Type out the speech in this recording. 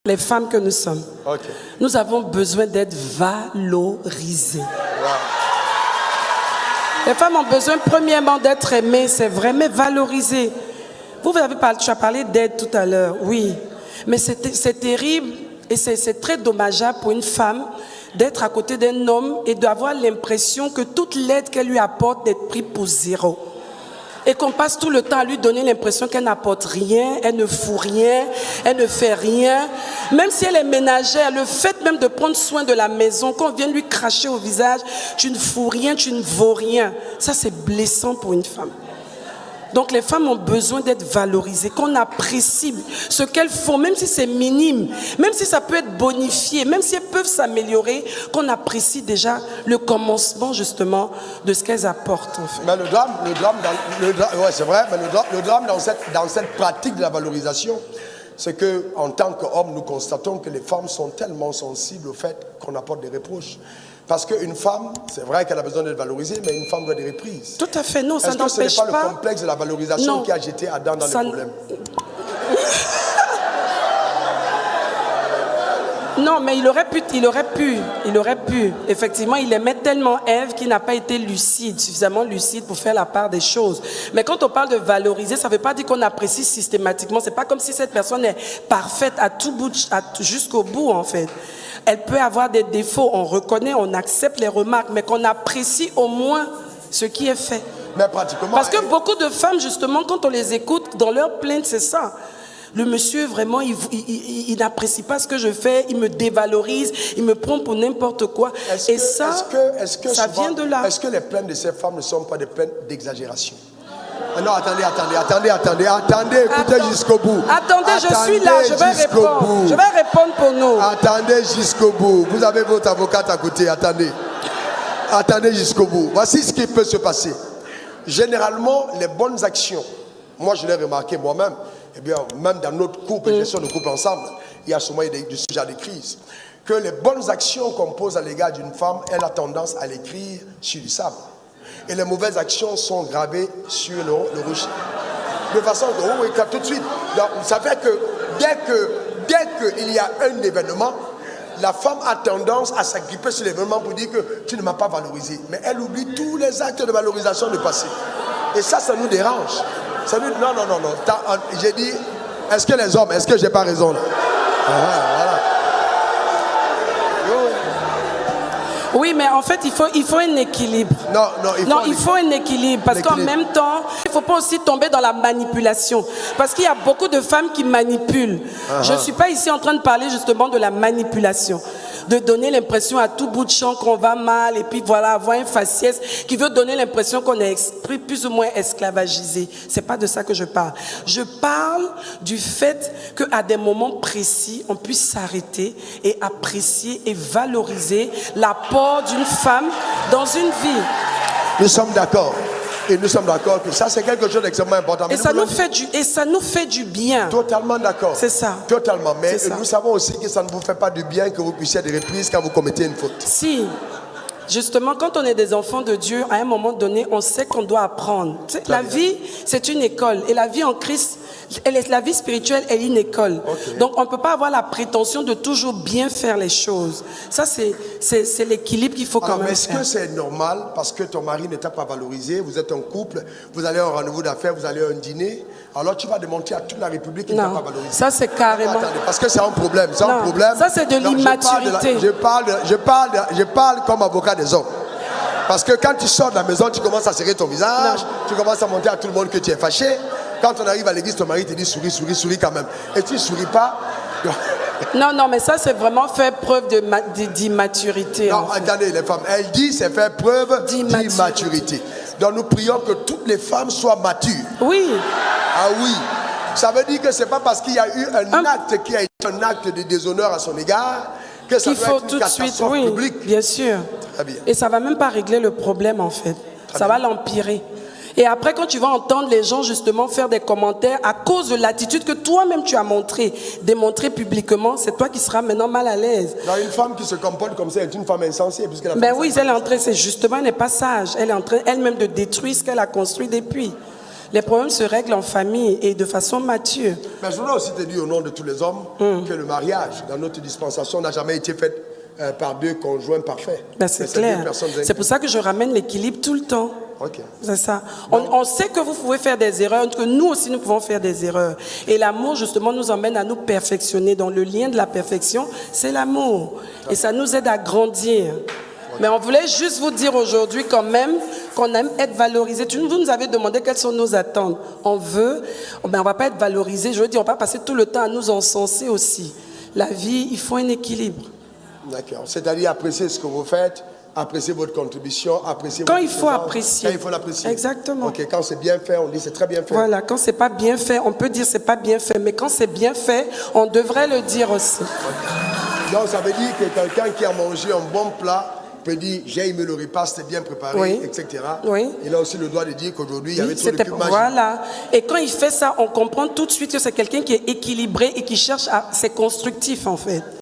Les femmes que nous sommes, Okay. nous avons besoin d'être valorisées. Wow. Les femmes ont besoin premièrement d'être aimées, c'est vrai, mais valorisées. Vous avez parlé, tu as parlé d'aide tout à l'heure, oui. Mais c'est terrible et c'est très dommageable pour une femme d'être à côté d'un homme et d'avoir l'impression que toute l'aide qu'elle lui apporte d'être prise pour zéro. Et qu'on passe tout le temps à lui donner l'impression qu'elle n'apporte rien, elle ne fout rien, elle ne fait rien. Même si elle est ménagère, le fait même de prendre soin de la maison, qu'on vienne lui cracher au visage, tu ne fous rien, tu ne vaux rien. Ça, c'est blessant pour une femme. Donc les femmes ont besoin d'être valorisées, qu'on apprécie ce qu'elles font, même si c'est minime, même si ça peut être bonifié, même si elles peuvent s'améliorer, qu'on apprécie déjà le commencement justement de ce qu'elles apportent en fait. Mais ouais, c'est vrai, mais le drame dans cette pratique de la valorisation, c'est que en tant qu'hommes, nous constatons que les femmes sont tellement sensibles au fait qu'on apporte des reproches. Parce qu'une femme, c'est vrai qu'elle a besoin d'être valorisée, mais une femme doit des reprises. Tout à fait, non, ça n'empêche pas. Est-ce que ce n'est pas le complexe de la valorisation qui a jeté Adam dans le problème? Non, mais il aurait pu. Effectivement, il aimait tellement Ève qu'il n'a pas été suffisamment lucide pour faire la part des choses. Mais quand on parle de valoriser, ça ne veut pas dire qu'on apprécie systématiquement. C'est pas comme si cette personne est parfaite à tout bout, jusqu'au bout en fait. Elle peut avoir des défauts, on reconnaît, on accepte les remarques, mais qu'on apprécie au moins ce qui est fait. Mais pratiquement. Parce que beaucoup de femmes, justement, quand on les écoute dans leurs plaintes, c'est ça. Le monsieur, vraiment, il n'apprécie pas ce que je fais, il me dévalorise, il me prend pour n'importe quoi. Et ça vient de là. Est-ce que les plaintes de ces femmes ne sont pas des plaintes d'exagération? Non, attendez, écoutez jusqu'au bout. Attendez, je suis là, je vais répondre. Je vais répondre pour nous. Attendez jusqu'au bout. Vous avez votre avocate à côté, attendez. Attendez jusqu'au bout. Voici ce qui peut se passer. Généralement, les bonnes actions, moi je l'ai remarqué moi-même, et bien même dans notre couple, gestion de couple ensemble, il y a souvent des sujets de crise, que les bonnes actions qu'on pose à l'égard d'une femme, elle a tendance à l'écrire sur du sable. Et les mauvaises actions sont gravées sur le rocher. De façon que, oui, tout de suite. Donc, ça fait que dès qu'il y a un événement, la femme a tendance à s'agripper sur l'événement pour dire que tu ne m'as pas valorisé. Mais elle oublie tous les actes de valorisation du passé. Et ça nous dérange. Non. J'ai dit, est-ce que les hommes, est-ce que j'ai pas raison là? Voilà. Oui, mais en fait, il faut un équilibre. Il faut un équilibre. Parce qu'en même temps, il ne faut pas aussi tomber dans la manipulation. Parce qu'il y a beaucoup de femmes qui manipulent. Je ne suis pas ici en train de parler justement de la manipulation. De donner l'impression à tout bout de champ qu'on va mal et puis voilà, avoir un faciès qui veut donner l'impression qu'on est plus ou moins esclavagisé. C'est pas de ça que je parle. Je parle du fait qu'à des moments précis, on puisse s'arrêter et apprécier et valoriser l'apport d'une femme dans une vie. Nous sommes d'accord. Et nous sommes d'accord que ça, c'est quelque chose d'extrêmement important. Et ça nous fait du bien. Totalement d'accord. C'est ça. Totalement. Mais nous savons aussi que ça ne vous fait pas du bien que vous puissiez des reprises quand vous commettez une faute. Si. Justement, quand on est des enfants de Dieu, à un moment donné, on sait qu'on doit apprendre. La vie, c'est une école. Et la vie en Christ, la vie spirituelle est une école. Okay. Donc, on ne peut pas avoir la prétention de toujours bien faire les choses. Ça, c'est l'équilibre qu'il faut quand même faire. Est-ce que c'est normal, parce que ton mari ne t'a pas valorisé, vous êtes un couple, vous allez à un rendez-vous d'affaires, vous allez à un dîner, alors tu vas démontrer à toute la République qu'il ne t'a pas valorisé? Ça, c'est carrément... Attendez, parce que c'est un problème. C'est un problème. Ça, c'est de l'immaturité. Je parle comme avocat des hommes. Parce que quand tu sors de la maison, tu commences à serrer ton visage, tu commences à montrer à tout le monde que tu es fâché. Quand on arrive à l'église, ton mari te dit souris quand même. Et tu ne souris pas. Non, mais ça, c'est vraiment faire preuve d'immaturité. Non, attendez, les femmes, elle dit c'est faire preuve d'immaturité. Donc nous prions que toutes les femmes soient matures. Oui. Ah oui. Ça veut dire que ce n'est pas parce qu'il y a eu un acte qui a été un acte de déshonneur à son égard que ça doit être une catastrophe publique. Bien sûr. Très bien. Et ça ne va même pas régler le problème en fait. Ça va l'empirer. Et après, quand tu vas entendre les gens justement faire des commentaires à cause de l'attitude que toi-même tu as démontré publiquement, c'est toi qui seras maintenant mal à l'aise. Une femme qui se comporte comme ça est une femme insensée. Ben oui, elle est en train, c'est justement, elle n'est pas sage. Elle est en train elle-même de détruire ce qu'elle a construit depuis. Les problèmes se règlent en famille et de façon mature. Mais je voudrais aussi te dire au nom de tous les hommes que le mariage, dans notre dispensation, n'a jamais été fait par deux conjoints parfaits. Ben, c'est clair. C'est pour ça que je ramène l'équilibre tout le temps. Ok. C'est ça. On sait que vous pouvez faire des erreurs, que nous aussi nous pouvons faire des erreurs. Et l'amour, justement, nous emmène à nous perfectionner. Donc le lien de la perfection, c'est l'amour. Et ça nous aide à grandir. Mais on voulait juste vous dire aujourd'hui quand même qu'on aime être valorisé. Vous nous avez demandé quelles sont nos attentes. On veut, ben on va pas être valorisé. Je veux dire, on va pas passer tout le temps à nous encenser aussi. La vie, il faut un équilibre. D'accord. C'est-à-dire apprécier ce que vous faites, apprécier votre contribution, apprécier quand votre il faut présence. apprécier. Quand il faut l'apprécier. Exactement. Ok. Quand c'est bien fait, on dit c'est très bien fait. Voilà. Quand c'est pas bien fait, on peut dire c'est pas bien fait. Mais quand c'est bien fait, on devrait le dire aussi. Donc ça veut dire que quelqu'un qui a mangé un bon plat peut dire j'ai aimé le repas, c'était bien préparé, Oui. etc. Oui. Il a aussi le droit de dire qu'aujourd'hui il y avait trop de C'était cubes magiques. voilà. Et quand il fait ça, on comprend tout de suite que c'est quelqu'un qui est équilibré et qui cherche à... C'est constructif en fait.